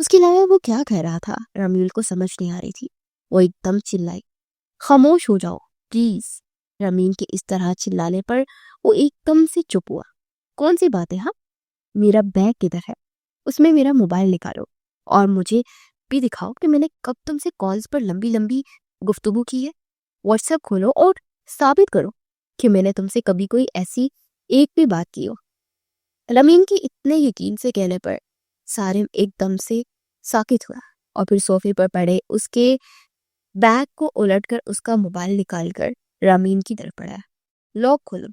اس کے علاوہ وہ کیا کہہ رہا تھا رامیل کو سمجھ نہیں آ رہی تھی۔ وہ ایک دم چلائی، خاموش ہو جاؤ پلیز۔ رامین کے اس طرح چلانے پر وہ ایک دم سے چپ ہوا۔ کون سی بات ہے؟ ہاں، میرا بیگ کدھر ہے؟ اس میں میرا موبائل نکالو اور مجھے بھی دکھاؤ کہ میں نے کب تم سے کالز پر لمبی لمبی گفتگو کی ہے۔ واٹس ایپ کھولو اور ثابت کرو کہ میں نے تم سے کبھی کوئی ایسی ایک بھی بات کی ہو۔ رامین کے اتنے یقین سے کہنے پر سارم ایک دم سے ساکت ہوا اور پھر صوفے پر پڑے اس کے بیگ کو الٹ کر اس کا موبائل نکال کر رامین کی طرف بڑھایا۔ لاک کھولو۔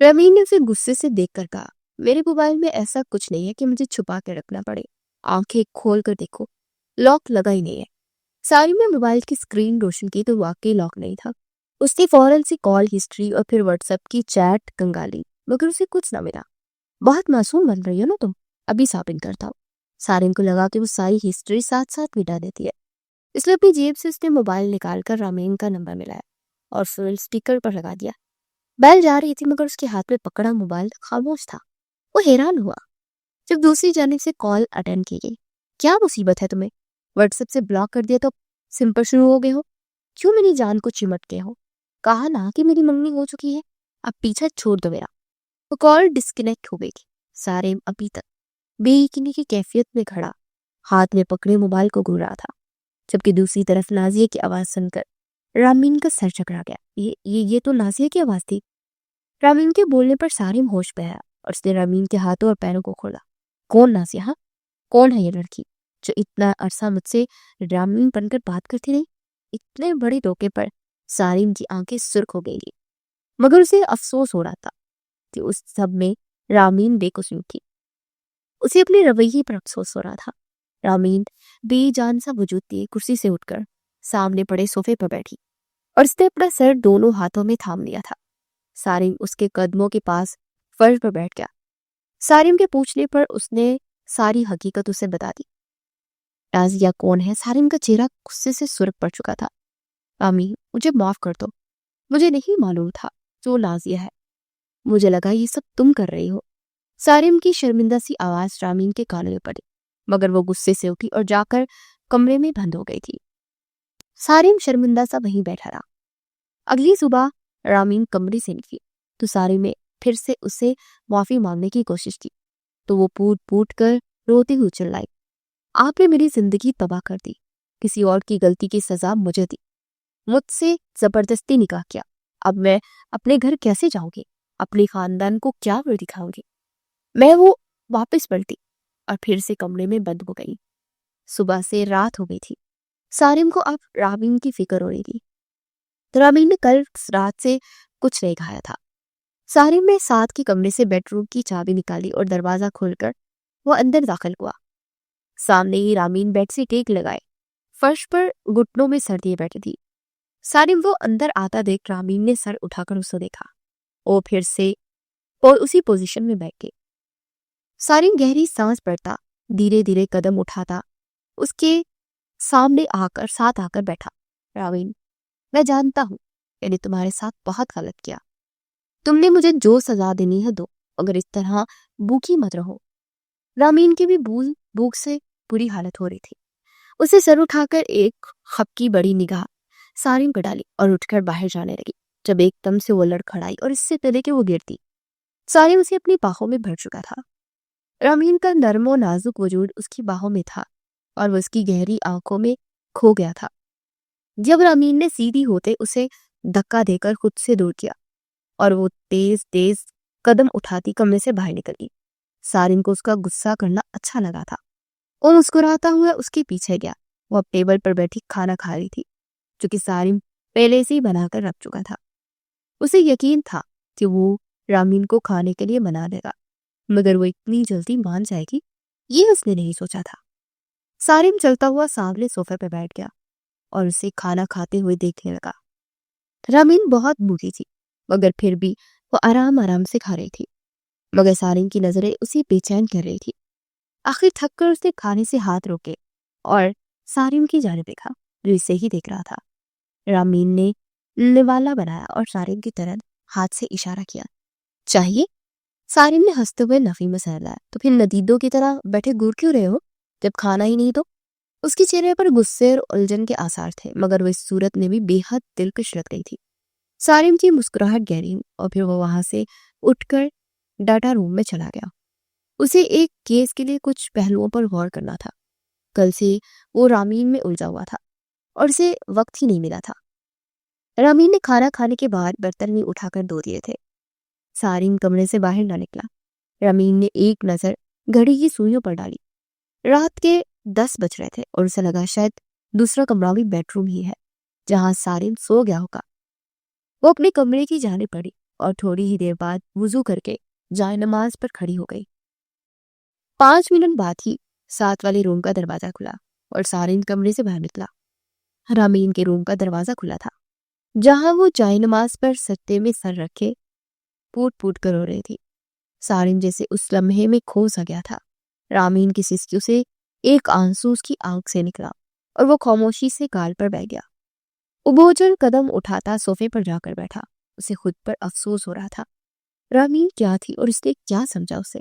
رامین نے اسے غصے سے دیکھ کر کہا، میرے موبائل میں ایسا کچھ نہیں ہے کہ مجھے چھپا کے رکھنا پڑے، آنکھیں کھول کر دیکھو، لاک لگا ہی نہیں ہے۔ سارم نے موبائل کی اسکرین روشن کی تو واقعی لاک نہیں تھا۔ اس نے فوراً سے کال ہسٹری اور پھر واٹس ایپ کی چیٹ کنگالی، مگر اسے کچھ نہ ملا۔ بہت معصوم بن رہی ہو نا تم، ابھی ثابت کرتا ہوں۔ سارم کو لگا کہ وہ ساری ہسٹری ساتھ ساتھ مٹا دیتی ہے، اس لیے اپنی جیب سے اس نے موبائل نکال کر رامین کا نمبر ملایا اور فون اسپیکر پر لگا دیا۔ بیل جا رہی تھی مگر اس کے ہاتھ میں پکڑا موبائل خاموش تھا۔ وہ حیران ہوا جب دوسری جانب سے کال اٹینڈ کی گئی۔ کیا مصیبت ہے تمہیں؟ واٹس ایپ سے بلاک کر دیا تو سمپل شروع ہو گئے ہو؟ کیوں میری جان کو چمٹ گئے ہو؟ کہا نا کہ میری منگنی ہو چکی ہے، اب پیچھا چھوڑ دو میرا۔ وہ کال ڈسکنیکٹ ہو گئی تھی۔ سارم ابھی تک بے یقینی کی کیفیت میں کھڑا ہاتھ میں پکڑے موبائل کو گھور رہا تھا، جبکہ دوسری طرف نازیہ کی آواز سن کر رامین کا سر چکرا گیا۔ یہ تو نازیہ کی آواز تھی۔ رامین کے بولنے پر سارم ہوش پہ آیا اور اس نے رامین کے ہاتھوں اور پیروں کو کھولا۔ کون نازیہ؟ ہاں، کون ہے یہ لڑکی جو اتنا عرصہ مجھ سے رامین بن کر بات کرتی رہی؟ اتنے بڑے دھوکے پر سارم کی آنکھیں سرخ ہو گئی مگر اسے افسوس ہو رہا تھا کہ اس سب میں رامین بے قصور تھی۔ اسے اپنے رویے پر افسوس ہو رہا تھا۔ رامین بے جان سا وجود دیے کرسی سے اٹھ کر سامنے پڑے صوفے پر بیٹھی اور اس نے اپنا سر دونوں ہاتھوں میں تھام لیا تھا۔ سارم اس کے قدموں کے پاس فرش پر بیٹھ گیا۔ سارم کے پوچھنے پر اس نے ساری حقیقت اسے بتا دی۔ نازیہ کون ہے؟ سارم کا چہرہ غصے سے سرخ پڑ چکا تھا۔ رامین، مجھے معاف کر دو، مجھے نہیں معلوم تھا جو نازیہ ہے، مجھے لگا یہ سب تم کر رہی ہو۔ سارم کی شرمندہ سی آواز رامین کے کانوں میں پڑی مگر وہ غصے سے اٹھی اور جا کر کمرے میں بند ہو گئی تھی۔ سارم شرمندہ سا وہیں بیٹھا رہا۔ اگلی صبح رامین کمرے سے نکلی تو سارم نے پھر سے اسے معافی مانگنے کی کوشش کی تو وہ پوٹ پوٹ کر روتے ہوئے چلائی، آپ نے میری زندگی تباہ کر دی، کسی اور کی غلطی کی سزا مجھے دی، مجھ سے زبردستی نکاح کیا، اب میں اپنے گھر کیسے جاؤں گی؟ اپنے خاندان کو کیا ور دکھاؤں گی؟ میں وہ واپس پلٹی اور پھر سے کمرے میں بند ہو گئی۔ صبح سے رات ہو گئی تھی۔ سارم کو اب رامین کی فکر ہو رہی تھی۔ تو رامین نے کل رات سے کچھ نہیں کھایا تھا۔ سارم نے ساتھ کے کمرے سے بیڈ روم کی چابی نکالی اور دروازہ کھول کر وہ اندر داخل ہوا۔ سامنے ہی رامین بیڈ سے ٹیک لگائے فرش پر گھٹنوں میں سر دیے بیٹھی تھی۔ سارم وہ اندر آتا دیکھ رامین نے سر اٹھا کر اسے دیکھا، وہ پھر سے اسی پوزیشن میں بیٹھ گئی۔ سارم گہری سانس پڑتا دھیرے دھیرے قدم اٹھاتا اس کے سامنے ساتھ آ کر بیٹھا۔ رامین، میں جانتا ہوں میں نے تمہارے ساتھ بہت غلط کیا، تم نے مجھے جو سزا دینی ہے دو، اگر اس طرح بھوکی مت رہو۔ رامین کی بھی بھوک سے بری حالت ہو رہی تھی۔ اسے سر اٹھا کر ایک خپکی بڑی نگاہ سارم پر ڈالی اور اٹھ کر باہر جانے لگی، جب ایک دم سے وہ لڑکھڑائی اور اس سے پہلے کہ وہ گرتی سارم اسے اپنی باہوں میں بھر چکا تھا۔ رامین کا نرم و نازک وجود اس کی باہوں میں تھا اور وہ اس کی گہری آنکھوں میں کھو گیا تھا۔ جب رامین نے سیدھی ہوتے اسے دھکا دے کر خود سے دور کیا اور وہ تیز تیز قدم اٹھاتی کمرے سے باہر نکل گئی۔ سارم کو اس کا غصہ کرنا اچھا لگا تھا۔ وہ مسکراتا ہوا اس کے پیچھے گیا۔ وہ اب ٹیبل پر بیٹھی کھانا کھا رہی تھی جو کہ سارم پہلے سے ہی بنا کر رکھ چکا تھا۔ اسے یقین تھا کہ وہ رامین کو کھانے کے لیے بنا دے گا مگر وہ اتنی جلدی مان جائے گی یہ اس نے نہیں سوچا تھا۔ سارم چلتا ہوا سامنے صوفے پہ بیٹھ گیا اور اسے کھانا کھاتے ہوئے دیکھنے لگا۔ رامین بہت بھوکی تھی مگر پھر بھی وہ آرام آرام سے کھا رہی تھی مگر سارم کی نظریں اسے بے چین کر رہی تھی۔ آخر تھک کر اس نے کھانے سے ہاتھ روکے اور سارم کی جانب دیکھا جو اسے ہی دیکھ رہا تھا۔ رامین نے نوالا بنایا اور سارم کی طرف ہاتھ سے اشارہ کیا۔ چاہیے؟ سارم نے ہنستے ہوئے نفی میں سر لایا۔ تو پھر ندیدوں کی طرح بیٹھے گور کیوں رہے ہو؟ جب کھانا ہی نہیں تو؟ اس کے چہرے پر غصے اور الجھن کے آثار تھے، مگر وہ اس صورت میں بھی بے حد دلکش لگ رہی تھی۔ سارم کی مسکراہٹ گہری اور پھر وہ وہاں سے اٹھ کر ڈاٹا روم میں چلا گیا۔ اسے ایک کیس کے لیے کچھ پہلوؤں پر غور کرنا تھا۔ کل سے وہ رامین میں الجھا ہوا تھا اور اسے وقت ہی نہیں ملا تھا۔ رامین نے کھانا کھانے کے بعد برتن بھی اٹھا کر دھو دیے تھے۔ سارم کمرے سے باہر نہ نکلا۔ رامین نے ایک نظر گھڑی کی سوئیوں پر ڈالی۔ رات کے 10 بج رہے تھے اور اسے لگا شاید دوسرا کمرہ بھی بیڈ روم ہی ہے جہاں سارم سو گیا ہوگا۔ وہ اپنے کمرے کی جانب بڑھی اور تھوڑی ہی دیر بعد وضو کر کے جائے نماز پر کھڑی ہو گئی۔ 5 منٹ بعد ہی 7 والے روم کا دروازہ کھلا اور سارم کمرے سے باہر نکلا۔ رامین کے روم کا دروازہ کھلا تھا جہاں وہ جائے نماز پر سجدے میں سر رکھے پوٹ پوٹ کر رو رہی تھی۔ سارم جیسے اس لمحے میں کھو سا گیا تھا۔ رامین کی سسکیوں سے ایک آنسو اس کی آنکھ سے نکلا اور وہ خاموشی سے گال پر بیٹھ گیا۔ وہ بوجھل قدم اٹھاتا صوفے پر جا کر بیٹھا۔ اسے خود پر افسوس ہو رہا تھا۔ رامین کیا تھی اور اس نے کیا سمجھا اسے؟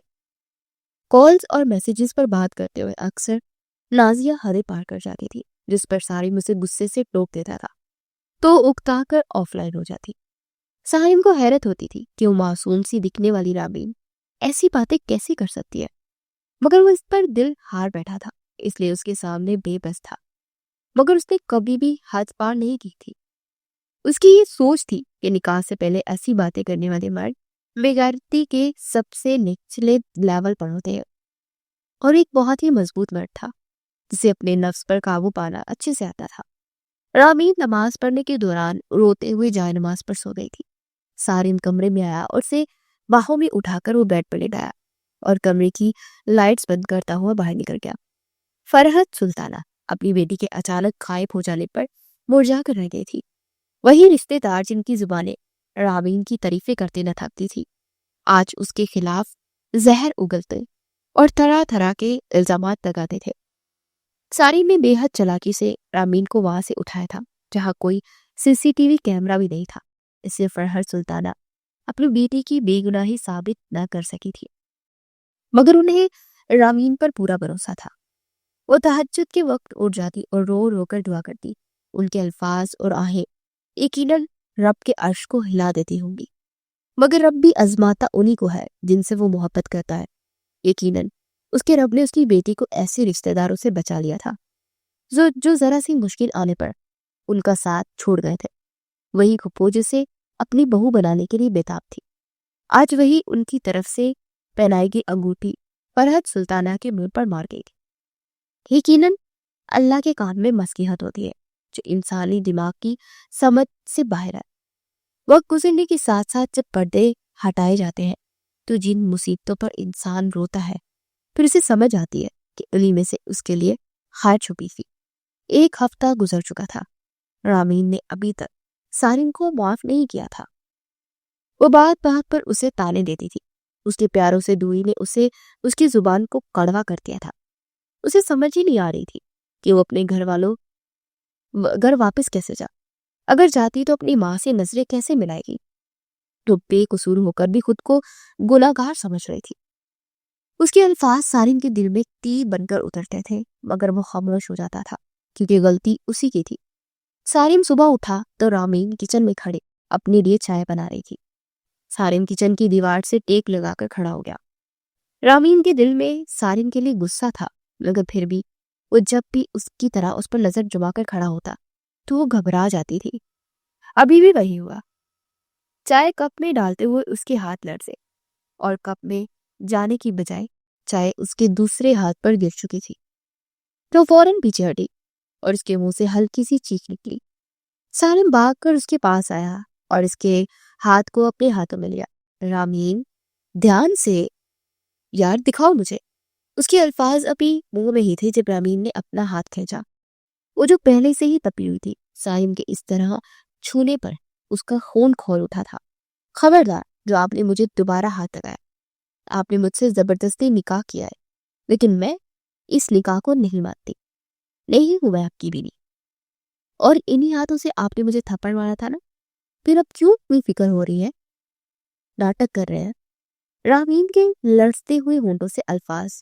کالز اور میسیجز پر بات کرتے ہوئے اکثر نازیہ حدیں پار کر جاتی تھی، جس پر سارم اسے غصے سے ٹوک دیتا تھا تو اکتا کر آف لائن ہو جاتی۔ سارم کو حیرت ہوتی تھی کہ وہ معصوم سی دکھنے والی رامین ایسی باتیں کیسے کر سکتی ہے، مگر وہ اس پر دل ہار بیٹھا تھا، اس لیے اس کے سامنے بے بس تھا، مگر اس نے کبھی بھی حد پار نہیں کی تھی۔ اس کی یہ سوچ تھی کہ نکاح سے پہلے ایسی باتیں کرنے والے مرد بےغیرتی کے سب سے نچلے لیول پر ہوتے ہیں، اور ایک بہت ہی مضبوط مرد تھا جسے اپنے نفس پر قابو پانا اچھے سے آتا تھا۔ رامین نماز پڑھنے کے دوران روتے ہوئے جائے نماز پر سو گئی تھی۔ سارم کمرے میں آیا اور اسے باہوں میں اٹھا کر وہ بیڈ پر لیٹایا اور کمرے کی لائٹس بند کرتا ہوا باہر نکل گیا۔ فرحت سلطانہ اپنی بیٹی کے اچانک غائب ہو جانے پر مرجھا کر رہ گئی تھی۔ وہی رشتے دار جن کی زبانیں رامین کی تعریفیں کرتے نہ تھکتی تھی، آج اس کے خلاف زہر اگلتے اور طرح طرح کے الزامات لگاتے تھے۔ سارم نے بے حد چالاکی سے رامین کو وہاں سے اٹھایا تھا جہاں کوئی CCTV کیمرہ بھی نہیں تھا۔ اس سے فرحت سلطانہ اپنی بیٹی کی بے گناہی ثابت نہ کر سکی تھی، مگر انہیں رامین پر پورا بھروسہ تھا۔ وہ تہجد کے وقت اٹھ جاتی اور رو رو کر دعا کرتی۔ ان کے الفاظ اور آہیں یقیناً رب کے عرش کو ہلا دیتی ہوں گی، مگر رب بھی آزماتا انہی کو ہے جن سے وہ محبت کرتا ہے۔ یقیناً اس کے رب نے اس کی بیٹی کو ایسے رشتہ داروں سے بچا لیا تھا جو ذرا سی مشکل آنے پر ان کا ساتھ چھوڑ گئے تھے۔ وہی پھپھو جسے اپنی بہو بنانے کے لیے بےتاب تھی، آج وہی ان کی طرف سے پہنائی گئی انگوٹھی فرحت سلطانہ کے منہ پر مار گئی تھی۔ یقیناً اللہ کے کام میں مسکیحت ہوتی ہے جو انسانی دماغ کی سمجھ سے باہر ہے۔ وقت گزرنے کے ساتھ ساتھ جب پردے ہٹائے جاتے ہیں تو جن مصیبتوں پر انسان روتا ہے پھر اسے سمجھ آتی ہے کہ انہی میں سے اس کے لیے خیر چھپی تھی۔ 1 ہفتہ گزر چکا تھا۔ رامین نے ابھی تک سارم کو معاف نہیں کیا تھا۔ وہ بات بات پر اسے تانے دیتی تھی۔ اس کے پیاروں سے دوری نے اسے اس کی زبان کو کڑوا کر دیا تھا۔ اسے سمجھ ہی نہیں آ رہی تھی کہ وہ اپنے گھر واپس کیسے جا۔ اگر جاتی تو اپنی ماں سے نظریں کیسے ملائے گی؟ تو بے قصور ہو کر بھی خود کو گناہ گار سمجھ رہی تھی۔ اس کے الفاظ سارم کے دل میں تیر بن کر اترتے تھے، مگر وہ خاموش ہو جاتا تھا کیونکہ غلطی اسی کی تھی۔ سارم صبح اٹھا تو رامین کچن میں کھڑے اپنے لیے چائے بنا رہی تھی۔ سارم کچن کی دیوار سے ٹیک لگا کر کھڑا ہو گیا۔ رامین کے دل میں سارم کے لیے غصہ تھا، مگر پھر بھی وہ جب بھی اس کی طرح اس پر نظر جما کر کھڑا ہوتا تو وہ گھبرا جاتی تھی۔ ابھی بھی وہی ہوا۔ چائے کپ میں ڈالتے ہوئے اس کے ہاتھ لرزے اور کپ میں جانے کی بجائے چائے اس کے دوسرے ہاتھ پر گر چکی تھی تو فوراً پیچھے ہٹی اور اس کے منہ سے ہلکی سی چیخ نکلی۔ سارم بھاگ کر اس کے پاس آیا اور اس کے ہاتھ کو اپنے ہاتھوں میں لیا۔ رامین دھیان سے، یار دکھاؤ مجھے۔ اس کے الفاظ ابھی منہ میں ہی تھے جب رامین نے اپنا ہاتھ کھینچا، وہ جو پہلے سے ہی تپی ہوئی تھی۔ سارم کے اس طرح چھونے پر اس کا خون کھول اٹھا تھا۔ خبردار جو آپ نے مجھے دوبارہ ہاتھ لگایا، آپ نے مجھ سے زبردستی نکاح کیا ہے، لیکن میں اس نکاح کو نہیں مانتی، نہیں ہوں میں آپ کی بیوی، اور انہی ہاتھوں سے آپ نے مجھے تھپڑ مارا تھا نا، پھر اب کیوں اتنی فکر ہو رہی ہے؟ ناٹک کر رہے ہیں۔ رامین کے لرزتے ہوئے ہونٹوں سے الفاظ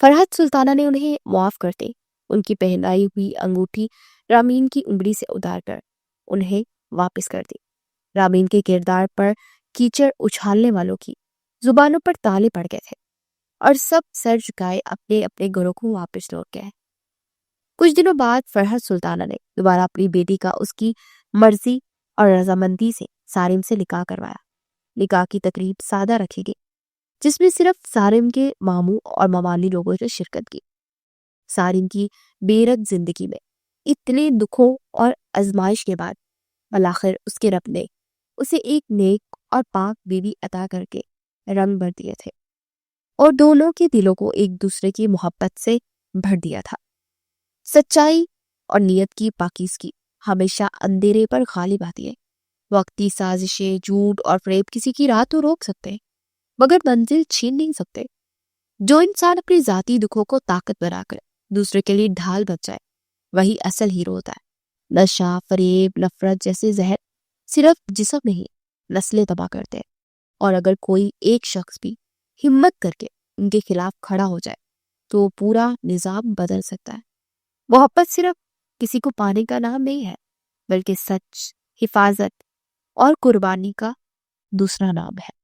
فرحت سلطانہ نے انہیں معاف کرتے ان کی پہنائی ہوئی انگوٹھی رامین کی انگلی سے اتار کر انہیں واپس کر دی۔ رامین کے کردار پر کیچڑ اچھالنے والوں کی زبانوں پر تالے پڑ گئے تھے اور سب سر جھکائے اپنے اپنے گھروں کو واپس لوٹ گئے۔ کچھ دنوں بعد فرحت سلطانہ نے دوبارہ اپنی بیٹی کا اس کی مرضی اور رضامندی سے سارم سے نکاح کروایا۔ نکاح کی تقریب سادہ رکھی گئی جس میں صرف سارم کے ماموں اور ممالی لوگوں نے شرکت کی۔ سارم کی بے رگ زندگی میں اتنے دکھوں اور آزمائش کے بعد بالآخر اس کے رب نے اسے ایک نیک اور پاک بیوی عطا کر کے رنگ بھر دیے تھے اور دونوں کے دلوں کو ایک دوسرے کی محبت سے بھر دیا تھا۔ سچائی اور نیت کی پاکیزگی ہمیشہ اندھیرے پر غالب آتی ہے۔ وقتی سازشیں، جھوٹ اور فریب کسی کی راہ تو روک سکتے ہیں مگر منزل چھین نہیں سکتے۔ جو انسان اپنی ذاتی دکھوں کو طاقت بنا کر دوسرے کے لیے ڈھال بن جائے وہی اصل ہیرو ہوتا ہے۔ نشہ، فریب، نفرت جیسے زہر صرف جسم نہیں نسلیں تباہ کرتے ہیں، اور اگر کوئی ایک شخص بھی ہمت کر کے ان کے خلاف کھڑا ہو جائے تو پورا نظام بدل سکتا ہے۔ محبت صرف کسی کو پانے کا نام نہیں ہے بلکہ سچ، حفاظت اور قربانی کا دوسرا نام ہے۔